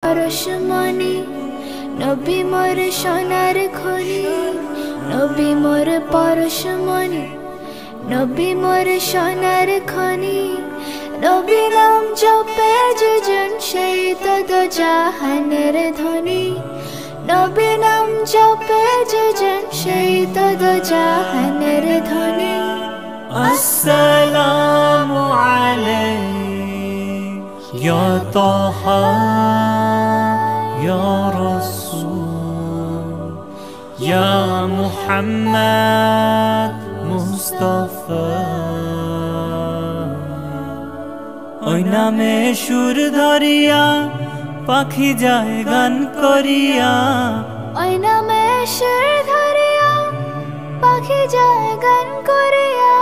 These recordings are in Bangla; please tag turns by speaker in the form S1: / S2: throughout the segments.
S1: পরশমণি নবী মোর সোনার খনি, নবী মোর পরশমণি, নবী মোর সোনার খনি। নবী নাম জপে যেজন সেই তো দোজাহানের ধনী, নবী নাম জপে যেজন সেই তো দোজাহানের ধনী।
S2: আসসালামু আলাইকা ইয়া তাহা ইয়া রাসূল ইয়া মুহাম্মদ মুস্তাফা। ওই নামে সুর ধরিয়া পাখি যায় গান করিয়া,
S1: ওই নামে সুর ধরিয়া পাখি যায় গান করিয়া।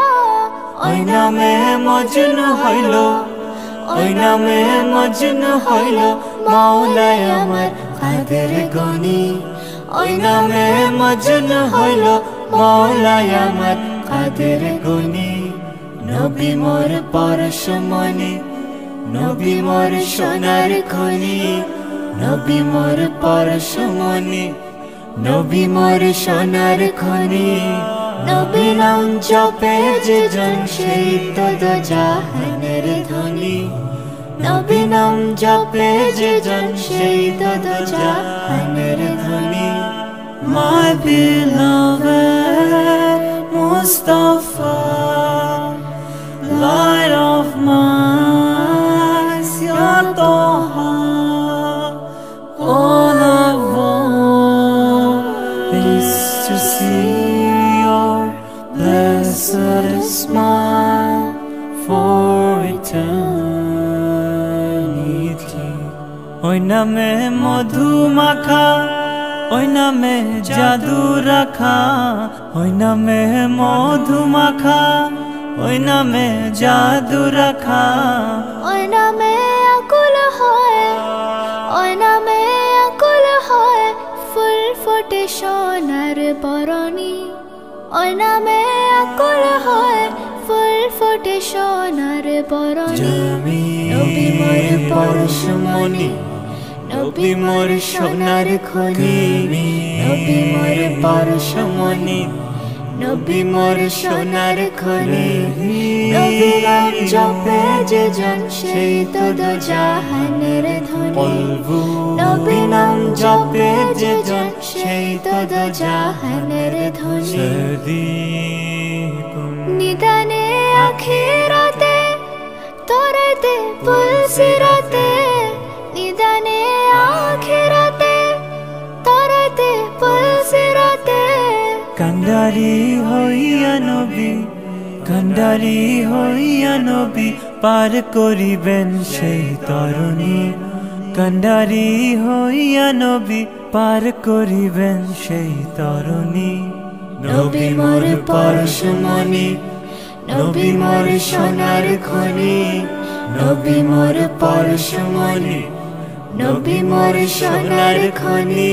S2: ওই নামে মজনু হইল, ওই নামে মজনু হইল মাওলায় আমার কাদের গনি। ওই নামে মজনু হইল মাওলায় আমার কাদের গনি। নবী মোর পরশমণি, নবী মোর সোনার খনি, নবী মোর পরশমণি, নবী মোর সোনার খনি। নবী নাম জপে যেজন সেই তো দোজাহানের ধনী, নবী নাম জপে যেজন সেই তো দোজাহানের ধনী। My beloved Mustafa, light of mine, Ya Taha, all I want is to see your blessed smile for eternity. ওই নামে মধু মাখা, ওই নামে জাদু রাখা, ওই নামে মধু মাখা, ওই নামে জাদু রাখা।
S1: ওই নামে আকুল হয়, ওই নামে আকুল হয় ফুল ফোটে সোনার বরণী। ওই নামে আকুল হয় ফুল ফোটে সোনার বরণী।
S2: নবী মোর পরশমণি, নবী মোর সোনার খনি, নবী মোর পরশমণি, নবী মোর সোনার খনি।
S1: নবী নাম জপে যেজন সেই তো দোজাহানের ধনী, নবী নাম জপে যেজন সেই তো দোজাহানের ধনী। নিদানে আখিরাতে তোরাতে পুলসিরাতে, নিদানে আখিরাতে তোরাতে পুলসিরাতে।
S2: কান্ডারি হইয়া নবী, কান্ডারি হইয়া নবী পার করিবেন সেই তরণী, কান্ডারি হইয়া নবী পার করিবেন সেই তরণী। নবী মোর পরশমণি, নবী মোর সোনার খনি, নবী মোর পরশমণি, নবী মোর সোনার খনি।